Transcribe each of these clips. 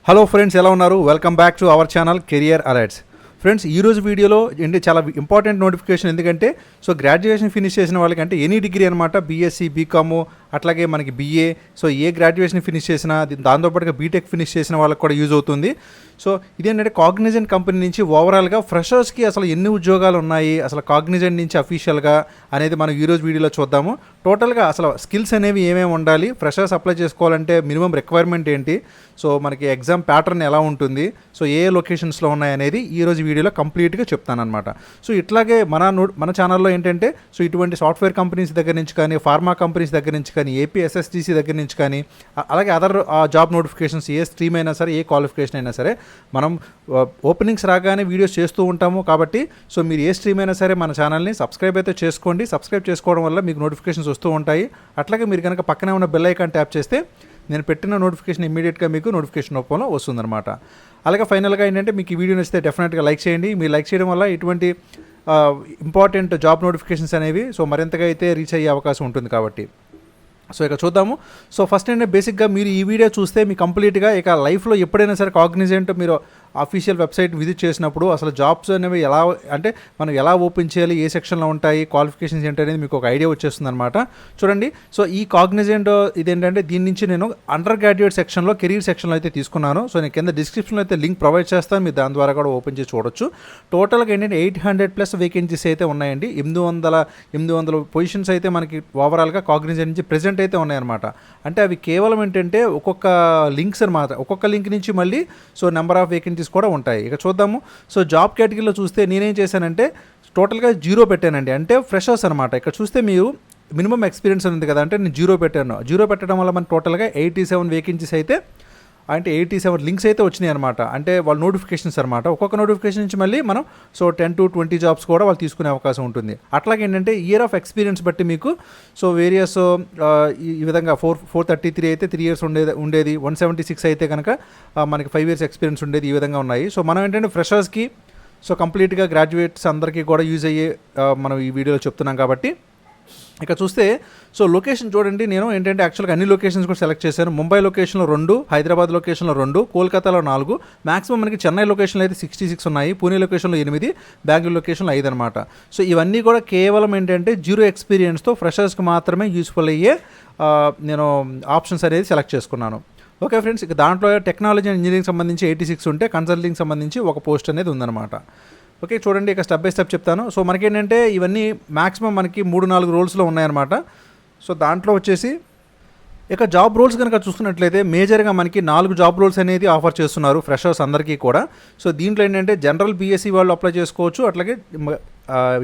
Hello friends, ఎలా ఉన్నారు? Welcome back to our channel career alerts. Friends, ఈరోజు వీడియోలో ఏంటి చాలా ఇంపార్టెంట్ నోటిఫికేషన్. ఎందుకంటే గ్రాడ్యుయేషన్ ఫినిష్ చేసిన వాళ్ళకి అంటే ఎనీ డిగ్రీ అనమాట, బీఎస్సీ, బీకాము, అట్లాగే మనకి బీఏ. ఏ గ్రాడ్యుయేషన్ ఫినిష్ చేసినా దాంతోపాటుగా బీటెక్ ఫినిష్ చేసిన వాళ్ళకి కూడా యూజ్ అవుతుంది. ఇదేంటంటే కాగ్నిజెంట్ కంపెనీ నుంచి ఓవరాల్గా ఫ్రెషర్స్కి అసలు ఎన్ని ఉద్యోగాలు ఉన్నాయి, అసలు కాగ్నిజెంట్ నుంచి అఫీషియల్గా అనేది మనం ఈరోజు వీడియోలో చూద్దాము. టోటల్గా అసలు స్కిల్స్ అనేవి ఏమేమి ఉండాలి, ఫ్రెషర్స్ అప్లై చేసుకోవాలంటే మినిమం రిక్వైర్మెంట్ ఏంటి, మనకి ఎగ్జామ్ ప్యాటర్న్ ఎలా ఉంటుంది, ఏ లొకేషన్స్లో ఉన్నాయి అనేది ఈరోజు వీడియోలో కంప్లీట్గా చెప్తానమాట. ఇట్లాగే మన ఛానల్లో ఏంటంటే ఇటువంటి సాఫ్ట్వేర్ కంపెనీస్ దగ్గర నుంచి కానీ, ఫార్మా కంపెనీస్ దగ్గర నుంచి కానీ, ఏపీ ఎస్ఎస్డిసి దగ్గర నుంచి కానీ, అలాగే అదర్ జాబ్ నోటిఫికేషన్స్ ఏ స్ట్రీమ్ అయినా సరే, ఏ క్వాలిఫికేషన్ అయినా సరే మనం ఓపెనింగ్స్ రాగానే వీడియోస్ చేస్తూ ఉంటాము. కాబట్టి మీరు ఏ స్ట్రీమ్ అయినా సరే మన ఛానల్ని సబ్స్క్రైబ్ అయితే చేసుకోండి. సబ్స్క్రైబ్ చేసుకోవడం వల్ల మీకు నోటిఫికేషన్స్ వస్తూ ఉంటాయి. అట్లాగే మీరు కనుక పక్కనే ఉన్న బెల్ ఐకాన్ ట్యాప్ చేస్తే నేను పెట్టిన నోటిఫికేషన్ ఇమీడియట్గా మీకు నోటిఫికేషన్ రూపంలో వస్తుందన్నమాట. అలాగే ఫైనల్గా ఏంటంటే మీకు ఈ వీడియో నచ్చితే డెఫినెట్గా లైక్ చేయండి. మీరు లైక్ చేయడం వల్ల ఇటువంటి ఇంపార్టెంట్ జాబ్ నోటిఫికేషన్స్ అనేవి మరింతగా అయితే రీచ్ అయ్యే అవకాశం ఉంటుంది. కాబట్టి ఇక చూద్దాము. ఫస్ట్ ఏంటంటే బేసిక్గా మీరు ఈ వీడియో చూస్తే మీ కంప్లీట్గా ఇక లైఫ్లో ఎప్పుడైనా సరే కాగ్నిజెంట్ మీరు అఫీషియల్ వెబ్సైట్ విజిట్ చేసినప్పుడు అసలు జాబ్స్ అనేవి ఎలా అంటే మనం ఎలా ఓపెన్ చేయాలి, ఏ సెక్షన్లో ఉంటాయి, క్వాలిఫికేషన్స్ ఏంటి అనేది మీకు ఒక ఐడియా వచ్చేస్తుంది అనమాట. చూడండి, ఈ కాగ్నిజెంట్ ఇదేంటంటే దీని నుంచి నేను అండర్ గ్రాడ్యుయేట్ సెక్షన్లో, కెరీర్ సెక్షన్లో అయితే తీసుకున్నాను. నేను కింద డిస్క్రిప్షన్లో అయితే లింక్ ప్రొవైడ్ చేస్తాను, మీరు దాని ద్వారా కూడా ఓపెన్ చేసి చూడొచ్చు. టోటల్గా ఏంటంటే 800+ వేకెన్సీస్ అయితే ఉన్నాయండి. 800 పొజిషన్స్ అయితే మనకి ఓవరాల్గా కాగ్నిజెంట్ నుంచి ప్రెజెంట్ అయితే ఉన్నాయన్నమాట. అంటే అవి కేవలం ఏంటంటే ఒక్కొక్క లింక్స్ అనమాట. ఒక్కొక్క లింక్ నుంచి మళ్ళీ నెంబర్ ఆఫ్ వేకెన్సీస్ కూడా ఉంటాయి. ఇక చూద్దాము. జాబ్ కేటగిరీలో చూస్తే నేనేం చేశానంటే టోటల్గా 0 పెట్టానండి, అంటే ఫ్రెషర్స్ అనమాట. ఇక్కడ చూస్తే మీరు మినిమం ఎక్స్పీరియన్స్ ఉంది కదా, అంటే నేను 0 పెట్టాను. 0 పెట్టడం వల్ల మనకి టోటల్గా 87 వేకెన్సీస్ అయితే, అంటే 87 లింక్స్ అయితే వచ్చినాయి అనమాట. అంటే వాళ్ళ నోటిఫికేషన్స్ అనమాట. ఒక్కొక్క నోటిఫికేషన్ నుంచి మళ్ళీ మనం 10 to 20 జాబ్స్ కూడా వాళ్ళు తీసుకునే అవకాశం ఉంటుంది. అట్లాగే ఏంటంటే ఇయర్ ఆఫ్ ఎక్స్పీరియన్స్ బట్టి మీకు వేరియస్ ఈ విధంగా 433 అయితే 3 years ఉండేది, 176 అయితే కనుక మనకి 5 years ఎక్స్పీరియన్స్ ఉండేది. ఈ విధంగా ఉన్నాయి. మనం ఏంటంటే ఫ్రెషర్స్కి కంప్లీట్గా గ్రాడ్యుయేట్స్ అందరికీ కూడా యూజ్ అయ్యే మనం ఈ వీడియోలో చెప్తున్నాం. కాబట్టి ఇక చూస్తే లొకేషన్ చూడండి, నేను ఏంటంటే యాక్చువల్గా అన్ని లొకేషన్స్ కూడా సెలెక్ట్ చేశాను. ముంబై లొకేషన్లో 2, హైదరాబాద్ లొకేషన్లో 2, కోల్కతాలో 4, మ్యాక్సిమం మనకి చెన్నై లొకేషన్లో అయితే 66 ఉన్నాయి, పూణే లొకేషన్లో 8, బెంగళూరు లొకేషన్లో 5 అనమాట. ఇవన్నీ కూడా కేవలం ఏంటంటే 0 ఎక్స్పీరియన్స్తో ఫ్రెషర్స్కి మాత్రమే యూస్ఫుల్ అయ్యే నేను ఆప్షన్స్ అనేది సెలెక్ట్ చేసుకున్నాను. ఓకే ఫ్రెండ్స్, ఇక దాంట్లో టెక్నాలజీ అండ్ ఇంజనీరింగ్ సంబంధించి 86 ఉంటే, కన్సల్టింగ్ సంబంధించి ఒక పోస్ట్ అనేది ఉందన్నమాట. ఓకే, చూడండి, ఇక స్టెప్ బై స్టెప్ చెప్తాను. మనకేంటంటే ఇవన్నీ మ్యాక్సిమం మనకి 3-4 రోల్స్లో ఉన్నాయన్నమాట. దాంట్లో వచ్చేసి ఇక జాబ్ రోల్స్ కనుక చూసుకున్నట్లయితే మేజర్గా మనకి 4 జాబ్ రోల్స్ అనేది ఆఫర్ చేస్తున్నారు ఫ్రెషర్స్ అందరికీ కూడా. దీంట్లో ఏంటంటే జనరల్ బీఎస్సీ వాళ్ళు అప్లై చేసుకోవచ్చు, అట్లాగే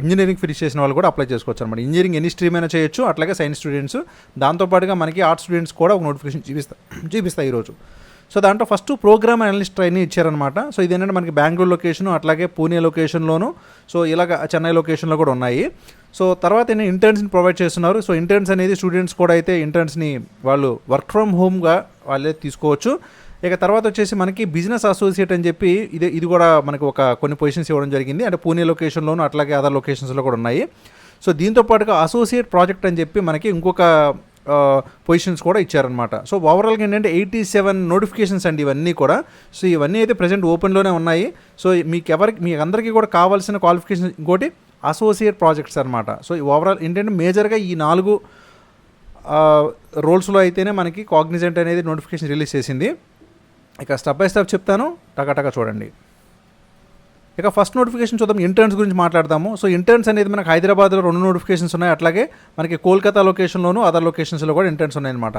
ఇంజనీరింగ్ ఫినిష్ చేసిన వాళ్ళు కూడా అప్లై చేసుకోవచ్చు అనమాట. ఇంజనీరింగ్ ఎనీ స్ట్రీమ్ అయినా చేయొచ్చు, అట్లాగే సైన్స్ స్టూడెంట్స్, దాంతోపాటుగా మనకి ఆర్ట్స్ స్టూడెంట్స్ కూడా ఒక నోటిఫికేషన్ చూపిస్తాయి ఈరోజు. దాంట్లో ఫస్ట్ ప్రోగ్రామ్ అనలిస్ట్ ట్రైనింగ్ ఇచ్చారనమాట. ఇదేంటంటే మనకి బెంగళూరు లొకేషను, అట్లాగే పూణే లొకేషన్లోను, ఇలాగ చెన్నై లొకేషన్లో కూడా ఉన్నాయి. తర్వాత ఏంటంటే ఇంటర్న్స్ని ప్రొవైడ్ చేస్తున్నారు. ఇంటర్న్స్ అనేది స్టూడెంట్స్ కూడా అయితే ఇంటర్న్స్ని వాళ్ళు వర్క్ ఫ్రమ్ హోమ్గా వాళ్ళే తీసుకోవచ్చు. ఇక తర్వాత వచ్చేసి మనకి బిజినెస్ అసోసియేట్ అని చెప్పి ఇది కూడా మనకి కొన్ని పొజిషన్స్ ఇవ్వడం జరిగింది. అంటే పూణే లొకేషన్లోను, అట్లాగే అదర్ లొకేషన్స్లో కూడా ఉన్నాయి. దీంతో పాటుగా అసోసియేట్ ప్రాజెక్ట్ అని చెప్పి మనకి ఇంకొక పొజిషన్స్ కూడా ఇచ్చారనమాట. ఓవరాల్గా ఏంటంటే 87 నోటిఫికేషన్స్ అండి ఇవన్నీ కూడా. ఇవన్నీ అయితే ప్రజెంట్ ఓపెన్లోనే ఉన్నాయి. మీకు అందరికీ కూడా కావాల్సిన క్వాలిఫికేషన్ ఇంకోటి అసోసియేట్ ప్రాజెక్ట్స్ అనమాట. ఓవరాల్ ఏంటంటే మేజర్గా ఈ 4 రోల్స్లో అయితేనే మనకి కాగ్నిజెంట్ అనేది నోటిఫికేషన్ రిలీజ్ చేసింది. ఇక స్టెప్ బై స్టెప్ చెప్తాను, టకా చూడండి. ఇక ఫస్ట్ నోటిఫికేషన్ చూద్దాం, ఇంటర్న్స్ గురించి మాట్లాడతాము. ఇంటర్న్స్ అనేది మనకి హైదరాబాద్లో 2 నోటిఫికేషన్స్ ఉన్నాయి, అట్లాగే మనకి కోల్కతా లొకేషన్లోను, అదర్ లొకేషన్స్లో కూడా ఇంటర్న్స్ ఉన్నాయన్నమాట.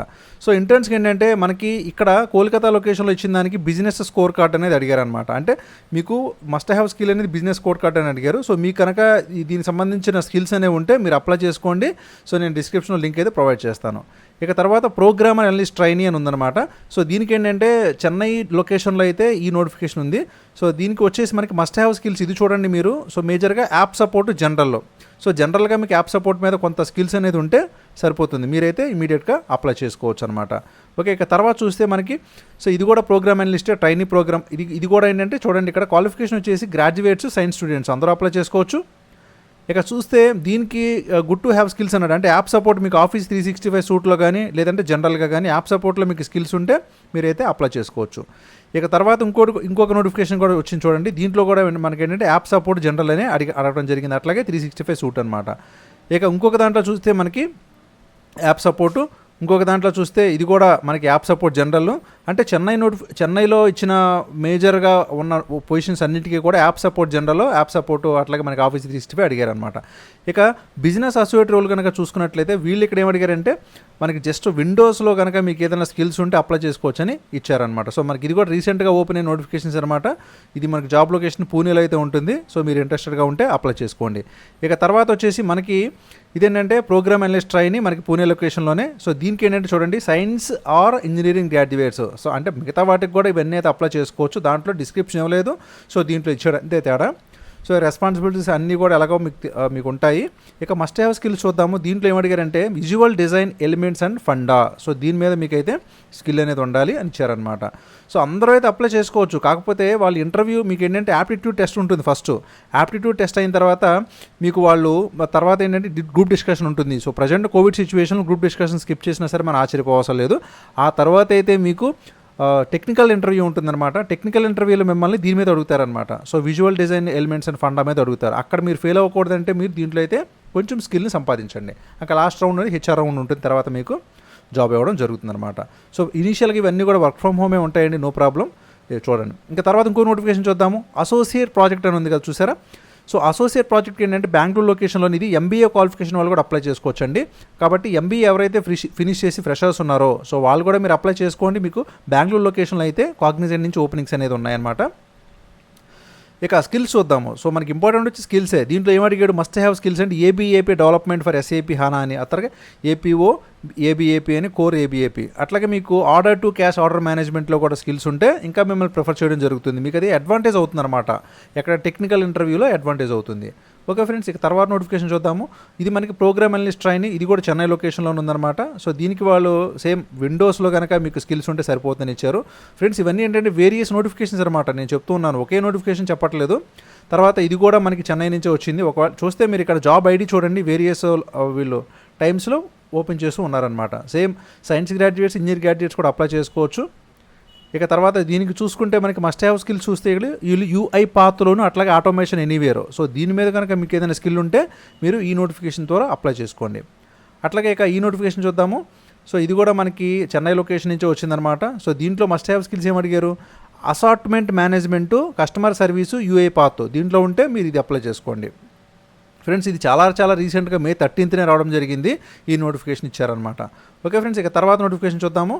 ఇంటర్న్స్కి ఏంటంటే మనకి ఇక్కడ కోల్కతా లొకేషన్లో ఇచ్చిన దానికి బిజినెస్ స్కోర్ కార్డ్ అనేది అడిగారు అనమాట. అంటే మీకు మస్ట్ హ్యావ్ స్కిల్ అనేది బిజినెస్ స్కోర్ కార్డ్ అని అడిగారు. మీకు కనుక దీనికి సంబంధించిన స్కిల్స్ అనేవి ఉంటే మీరు అప్లై చేసుకోండి. నేను డిస్క్రిప్షన్లో లింక్ అయితే ప్రొవైడ్ చేస్తాను. ఇక తర్వాత ప్రోగ్రామ్ అనలిస్ట్ ట్రైనీ అని ఉందన్నమాట. దీనికి ఏంటంటే చెన్నై లొకేషన్లో అయితే ఈ నోటిఫికేషన్ ఉంది. దీనికి వచ్చేసి మనకి మస్ట్ హ్యావ్ స్కిల్స్ ఇది చూడండి మీరు. మేజర్గా యాప్ సపోర్ట్ జనరల్లో. జనరల్గా మీకు యాప్ సపోర్ట్ మీద కొంత స్కిల్స్ అనేది ఉంటే సరిపోతుంది, మీరైతే ఇమీడియట్గా అప్లై చేసుకోవచ్చు అనమాట. ఓకే, ఇక తర్వాత చూస్తే మనకి ఇది కూడా ప్రోగ్రామ్ అనలిస్ట్ ట్రైనీ ప్రోగ్రామ్. ఇది కూడా ఏంటంటే చూడండి, ఇక్కడ క్వాలిఫికేషన్ వచ్చేసి గ్రాడ్యుయేట్స్, సైన్స్ స్టూడెంట్స్ అందరూ అప్లై చేసుకోవచ్చు. ఇక చూస్తే దీనికి గుడ్ టు హ్యావ్ స్కిల్స్ అన్నాడు. అంటే యాప్ సపోర్ట్ మీకు ఆఫీస్ 365 సూట్లో కానీ లేదంటే జనరల్గా కానీ యాప్ సపోర్ట్లో మీకు స్కిల్స్ ఉంటే మీరైతే అప్లై చేసుకోవచ్చు. ఇక తర్వాత ఇంకొక నోటిఫికేషన్ కూడా వచ్చింది చూడండి. దీంట్లో కూడా మనకి ఏంటంటే యాప్ సపోర్ట్ జనరల్ అని అడగడం జరిగింది. అట్లాగే 365 సూట్ అనమాట. ఇక ఇంకొక దాంట్లో చూస్తే మనకి యాప్ సపోర్టు, ఇంకొక దాంట్లో చూస్తే ఇది కూడా మనకి యాప్ సపోర్ట్ జనరల్. అంటే చెన్నైలో ఇచ్చిన మేజర్గా ఉన్న పొజిషన్స్ అన్నింటికీ కూడా app support general, app support అట్లాగే మనకి ఆఫీస్ 365 అడిగారు అనమాట. ఇక బిజినెస్ అసోసియేట్ రోల్ కనుక చూసుకున్నట్లయితే వీళ్ళు ఇక్కడ ఏమడిగారంటే మనకి జస్ట్ విండోస్లో కనుక మీకు ఏదైనా స్కిల్స్ ఉంటే అప్లై చేసుకోవచ్చు అని ఇచ్చారనమాట. సో మనకి ఇది కూడా రీసెంట్గా ఓపెన్ అయిన నోటిఫికేషన్స్ అనమాట. ఇది మనకి జాబ్ లొకేషన్ పూణేలో అయితే ఉంటుంది. సో మీరు ఇంట్రెస్టెడ్గా ఉంటే అప్లై చేసుకోండి. ఇక తర్వాత వచ్చేసి మనకి ఇదేంటంటే ప్రోగ్రామ్ అనలిస్ట్ ట్రైనీ మనకి పూణే లొకేషన్లోనే. సో దీనికి ఏంటంటే చూడండి science or engineering graduates. So అంటే మిగతా వాటికి కూడా ఇవన్నీ అయితే అప్లై చేసుకోవచ్చు. దాంట్లో డిస్క్రిప్షన్ ఇవ్వలేదు. సో దీంట్లో ఇచ్చాడు అంతే తేడా. సో రెస్పాన్సిబిలిటీస్ అన్నీ కూడా ఎలాగో మీకు ఉంటాయి. ఇక మస్ట్ హ్యావ్ స్కిల్స్ చూద్దాము. దీంట్లో ఏమడిగారంటే visual design elements and funda. So దీని మీద మీకైతే స్కిల్ అనేది ఉండాలి అని ఇచ్చారనమాట. సో అందరూ అయితే అప్లై చేసుకోవచ్చు. కాకపోతే వాళ్ళు ఇంటర్వ్యూ మీకు ఏంటంటే యాప్టిట్యూడ్ టెస్ట్ ఉంటుంది. ఫస్ట్ యాప్టిట్యూడ్ టెస్ట్ అయిన తర్వాత మీకు వాళ్ళు తర్వాత ఏంటంటే గ్రూప్ డిస్కషన్ ఉంటుంది. సో ప్రజెంట్ కోవిడ్ సిచ్యువేషన్లో గ్రూప్ డిస్కషన్ స్కిప్ చేసినా సరే మనం ఆశ్చర్యపోవసం లేదు. ఆ తర్వాత అయితే మీకు టెక్నికల్ ఇంటర్వ్యూ ఉంటుందన్నమాట. టెక్నికల్ ఇంటర్వ్యూలో మిమ్మల్ని దీని మీద అడుగుతారనమాట. So visual design elements and funda మీద అడుగుతారు. అక్కడ మీరు ఫెయిల్ అవ్వకూడదంటే మీరు దీంట్లో అయితే కొంచెం స్కిల్ని సంపాదించండి. అక్కడ లాస్ట్ రౌండ్ అనేది హెచ్ఆర్ రౌండ్ ఉంటుంది. తర్వాత మీకు జాబ్ ఇవ్వడం జరుగుతుందన్నమాట. సో ఇనీషియల్గా ఇవన్నీ కూడా వర్క్ ఫ్రమ్ హోమే ఉంటాయండి, నో ప్రాబ్లం. చూడండి. ఇంకా తర్వాత ఇంకో నోటిఫికేషన్ చూద్దాము. అసోసియేట్ ప్రాజెక్ట్ అని ఉంది కదా, చూసారా? సో అసోసియేట్ ప్రాజెక్ట్ ఏంటంటే బెంగళూరు లొకేషన్లోని ఇది ఎంబీఏ క్వాలిఫికేషన్ వాళ్ళు కూడా అప్లై చేసుకోవచ్చండి. కాబట్టి ఎంబీఏ ఎవరైతే ఫినిష్ చేసి ఫ్రెషర్స్ ఉన్నారో సో వాళ్ళు కూడా మీరు అప్లై చేసుకోండి. మీకు బెంగళూరు లొకేషన్లో అయితే కాగ్నిజెంట్ నుంచి ఓపెనింగ్స్ అనేది ఉన్నాయన్నమాట. ఇక స్కిల్స్ చూద్దాము. సో మనకి ఇంపార్టెంట్ వచ్చి స్కిల్సే. దీంట్లో ఏమడిగాడు మస్ట్ హ్యావ్ స్కిల్స్ అంటే ఏబీఏపీ డెవలప్మెంట్ ఫర్ ఎస్ఏపీ హానా అని, అట్లాగే ఏపీఓ ఏబీఏపీ అని, కోర్ ఏబీఏపీ. అట్లాగే మీకు ఆర్డర్ టు క్యాష్ ఆర్డర్ మేనేజ్మెంట్లో కూడా స్కిల్స్ ఉంటే ఇంకా మిమ్మల్ని ప్రిఫర్ చేయడం జరుగుతుంది. మీకు అది అడ్వాంటేజ్ అవుతుంది అనమాట. ఎక్కడ టెక్నికల్ ఇంటర్వ్యూలో అడ్వాంటేజ్ అవుతుంది. ఓకే ఫ్రెండ్స్, ఇక తర్వాత నోటిఫికేషన్ చూద్దాము. ఇది మనకి ప్రోగ్రామ్ అనలిస్ట్ ట్రైనీ. ఇది కూడా చెన్నై లొకేషన్లో ఉందన్నమాట. సో దీనికి వాళ్ళు సేమ్ విండోస్లో కనుక మీకు స్కిల్స్ ఉంటే సరిపోతుందని ఇచ్చారు. ఫ్రెండ్స్ ఇవన్నీ ఏంటంటే వేరియస్ నోటిఫికేషన్స్ అనమాట. నేను చెప్తూ ఉన్నాను, ఒకే నోటిఫికేషన్ చెప్పట్లేదు. తర్వాత ఇది కూడా మనకి చెన్నై నుంచే వచ్చింది. ఒకవేళ చూస్తే మీరు ఇక్కడ జాబ్ ఐడి చూడండి, వేరియస్ వీళ్ళు టైమ్స్లో ఓపెన్ చేస్తూ ఉన్నారనమాట. Same signs graduates, engineer graduates కూడా అప్లై చేసుకోవచ్చు. ఇక తర్వాత దీనికి చూసుకుంటే మనకి మస్ట్ హ్యావ్ స్కిల్స్ చూస్తే యూఐ పాత్లోను అట్లాగే ఆటోమేషన్ ఎనీవేర్. సో దీని మీద కనుక మీకు ఏదైనా స్కిల్ ఉంటే మీరు ఈ నోటిఫికేషన్ ద్వారా అప్లై చేసుకోండి. అట్లాగే ఇక ఈ నోటిఫికేషన్ చూద్దాము. సో ఇది కూడా మనకి చెన్నై లొకేషన్ నుంచి వచ్చిందనమాట. సో దీంట్లో మస్ట్ హ్యావ్ స్కిల్స్ ఏమడిగారు, assortment management, customer service, UI path. దీంట్లో ఉంటే మీరు ఇది అప్లై చేసుకోండి. ఫ్రెండ్స్ ఇది చాలా రీసెంట్గా May 13th రావడం జరిగింది. ఈ నోటిఫికేషన్ ఇచ్చారనమాట. ఓకే ఫ్రెండ్స్, ఇక తర్వాత నోటిఫికేషన్ చూద్దాము.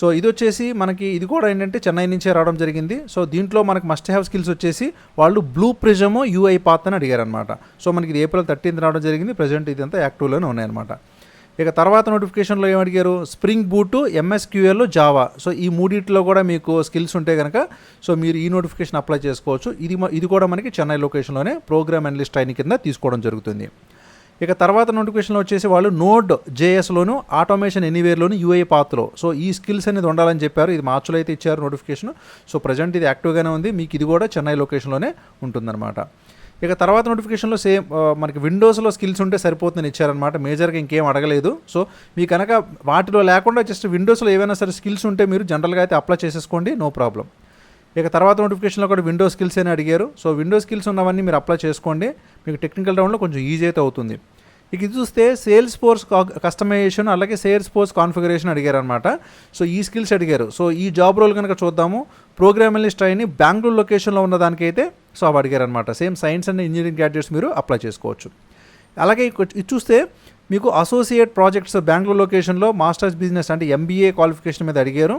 సో ఇది వచ్చేసి మనకి ఇది కూడా ఏంటంటే చెన్నై నుంచే రావడం జరిగింది. సో దీంట్లో మనకి మస్ట్ హ్యావ్ స్కిల్స్ వచ్చేసి వాళ్ళు బ్లూ ప్రిజము యూఐ పాత్ అని అడిగారనమాట. సో మనకి ఇది April 13th రావడం జరిగింది. ప్రజెంట్ ఇదంతా యాక్టివ్లోనే ఉన్నాయన్నమాట. ఇక తర్వాత నోటిఫికేషన్లో ఏమడిగారు, స్ప్రింగ్ బూటు, ఎంఎస్క్యూఎల్, జావా. సో ఈ మూడిట్లో కూడా మీకు స్కిల్స్ ఉంటే కనుక సో మీరు ఈ నోటిఫికేషన్ అప్లై చేసుకోవచ్చు. ఇది కూడా మనకి చెన్నై లొకేషన్లోనే ప్రోగ్రామ్ అనలిస్ట్ ట్రైనింగ్ కింద తీసుకోవడం జరుగుతుంది. ఇక తర్వాత నోటిఫికేషన్లో వచ్చేసి వాళ్ళు నోడ్ జేఎస్లోను, ఆటోమేషన్ ఎనీవేర్లోను, యూఐ పాత్లో. సో ఈ స్కిల్స్ అనేది ఉండాలని చెప్పారు. ఇది మార్చిలో అయితే ఇచ్చారు నోటిఫికేషన్. సో ప్రజెంట్ ఇది యాక్టివ్గానే ఉంది. మీకు ఇది కూడా చెన్నై లొకేషన్లోనే ఉంటుందన్నమాట. ఇక తర్వాత నోటిఫికేషన్లో సేమ్ మనకి విండోస్లో స్కిల్స్ ఉంటే సరిపోతుందని ఇచ్చారనమాట. మేజర్గా ఇంకేం అడగలేదు. సో మీ కనుక వాటిలో లేకుండా జస్ట్ విండోస్లో ఏవైనా సరే స్కిల్స్ ఉంటే మీరు జనరల్గా అయితే అప్లై చేసేసుకోండి, నో ప్రాబ్లం. ఇక తర్వాత నోటిఫికేషన్లో కూడా విండో స్కిల్స్ అని అడిగారు. సో విండో స్కిల్స్ ఉన్నవన్నీ మీరు అప్లై చేసుకోండి. మీకు టెక్నికల్ రౌండ్లో కొంచెం ఈజీ అయితే అవుతుంది. ఇక ఇది చూస్తే సేల్స్ ఫోర్స్ కస్టమైజేషన్ అలాగే సేల్స్ ఫోర్స్ కాన్ఫిగరేషన్ అడిగారు అనమాట. సో ఈ స్కిల్స్ అడిగారు. సో ఈ జాబ్ రోల్ కనుక చూద్దాము. ప్రోగ్రామ్ అనలిస్ట్ ట్రైనీ బెంగళూరు లొకేషన్లో ఉన్న దానికైతే సో అవి అడిగారు అనమాట. Same signs and engineering graduates మీరు అప్లై చేసుకోవచ్చు. అలాగే ఇది చూస్తే మీకు అసోసియేట్ ప్రాజెక్ట్స్ బెంగళూరు లొకేషన్లో మాస్టర్స్ బిజినెస్ అంటే ఎంబీఏ క్వాలిఫికేషన్ మీద అడిగారు.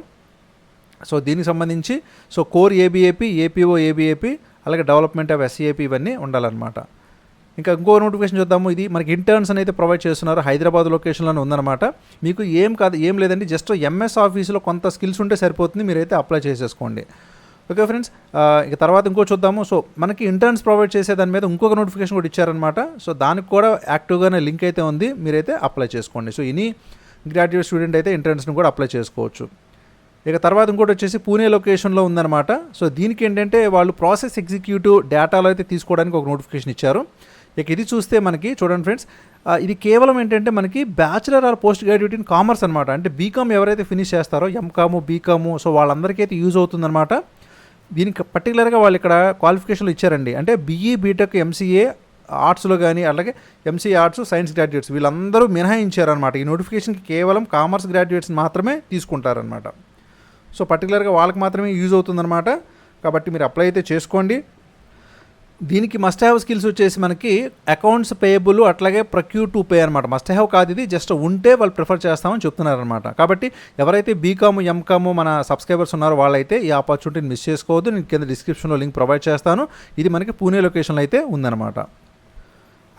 సో దీనికి సంబంధించి so core ABAP, APO ABAP అలాగే డెవలప్మెంట్ ఆఫ్ ఎస్ఏపీ ఇవన్నీ ఉండాలన్నమాట. ఇంకా ఇంకో నోటిఫికేషన్ చూద్దాము. ఇది మనకి ఇంటర్న్స్ అనేది ప్రొవైడ్ చేస్తున్నారు. హైదరాబాద్ లొకేషన్లోనే ఉందన్నమాట. మీకు ఏం లేదండి, జస్ట్ ఎంఎస్ ఆఫీస్లో కొంత స్కిల్స్ ఉంటే సరిపోతుంది, మీరైతే అప్లై చేసేసుకోండి. ఓకే ఫ్రెండ్స్, ఇక తర్వాత ఇంకో చూద్దాము. సో మనకి ఇంటర్న్స్ ప్రొవైడ్ చేసే దాని మీద ఇంకొక నోటిఫికేషన్ కూడా ఇచ్చారనమాట. సో దానికి కూడా యాక్టివ్గానే లింక్ అయితే ఉంది, మీరైతే అప్లై చేసుకోండి. సో ఎనీ గ్రాడ్యుయేట్ స్టూడెంట్ అయితే ఇంటర్న్స్ని కూడా అప్లై చేసుకోవచ్చు. ఇక తర్వాత ఇంకోటి వచ్చేసి పూణే లొకేషన్లో ఉందన్నమాట. సో దీనికి ఏంటంటే వాళ్ళు ప్రాసెస్ ఎగ్జిక్యూటివ్ డేటాలో అయితే తీసుకోవడానికి ఒక నోటిఫికేషన్ ఇచ్చారు. ఇక ఇది చూస్తే మనకి చూడండి ఫ్రెండ్స్, ఇది కేవలం ఏంటంటే మనకి bachelor or post graduate in commerce అనమాట. అంటే బీకామ్ ఎవరైతే ఫినిష్ చేస్తారో ఎంకాము బీకాము, సో వాళ్ళందరికీ అయితే యూజ్ అవుతుందన్నమాట. దీనికి పర్టికులర్గా వాళ్ళు ఇక్కడ క్వాలిఫికేషన్లు ఇచ్చారండి. అంటే బీఈ బీటెక్ ఎంసీఏ ఆర్ట్స్లో కానీ అలాగే ఎంసీఏ ఆర్ట్స్ సైన్స్ గ్రాడ్యుయేట్స్ వీళ్ళందరూ మినహాయించారనమాట. ఈ నోటిఫికేషన్కి కేవలం కామర్స్ గ్రాడ్యుయేట్స్ మాత్రమే తీసుకుంటారనమాట. సో పర్టికులర్గా వాళ్ళకి మాత్రమే యూజ్ అవుతుందన్నమాట. కాబట్టి మీరు అప్లై అయితే చేసుకోండి. దీనికి మస్ట్ హ్యావ్ స్కిల్స్ వచ్చేసి మనకి అకౌంట్స్ పేయబుల్ అట్లాగే ప్రొక్యూర్ టు పే అనమాట. మస్ట్ హ్యావ్ కాదు, ఇది జస్ట్ ఉంటే వాళ్ళు ప్రిఫర్ చేస్తామని చెప్తున్నారనమాట. కాబట్టి ఎవరైతే బీకాము ఎంకాము మన సబ్స్క్రైబర్స్ ఉన్నారో వాళ్ళైతే ఈ ఆపర్చునిటీని మిస్ చేసుకోవద్దు. నేను కింద డిస్క్రిప్షన్లో లింక్ ప్రొవైడ్ చేస్తాను. ఇది మనకి పూణే లొకేషన్లో అయితే ఉందన్నమాట.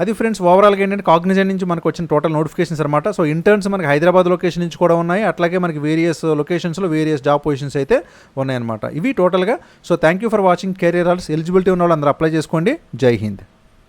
అది ఫ్రెండ్స్ ఓవరాల్గా ఏంటంటే కాగ్నిజెంట్ నుంచి మనకు వచ్చిన టోటల్ నోటిఫికేషన్స్ అనమాట. సో ఇంటర్న్స్ మనకి హైదరాబాద్ లొకేషన్ నుంచి కూడా ఉన్నాయి, అట్లాగే మనకి వేరియస్ లొకేషన్స్లో వేరియస్ జాబ్ పొజిషన్స్ అయితే ఉన్నాయన్నమాట. ఇవి టోటల్గా. So thank you for watching career alerts. Eligibility ఉన్న వాళ్ళు అందరూ అప్లై చేసుకోండి. జై హింద్.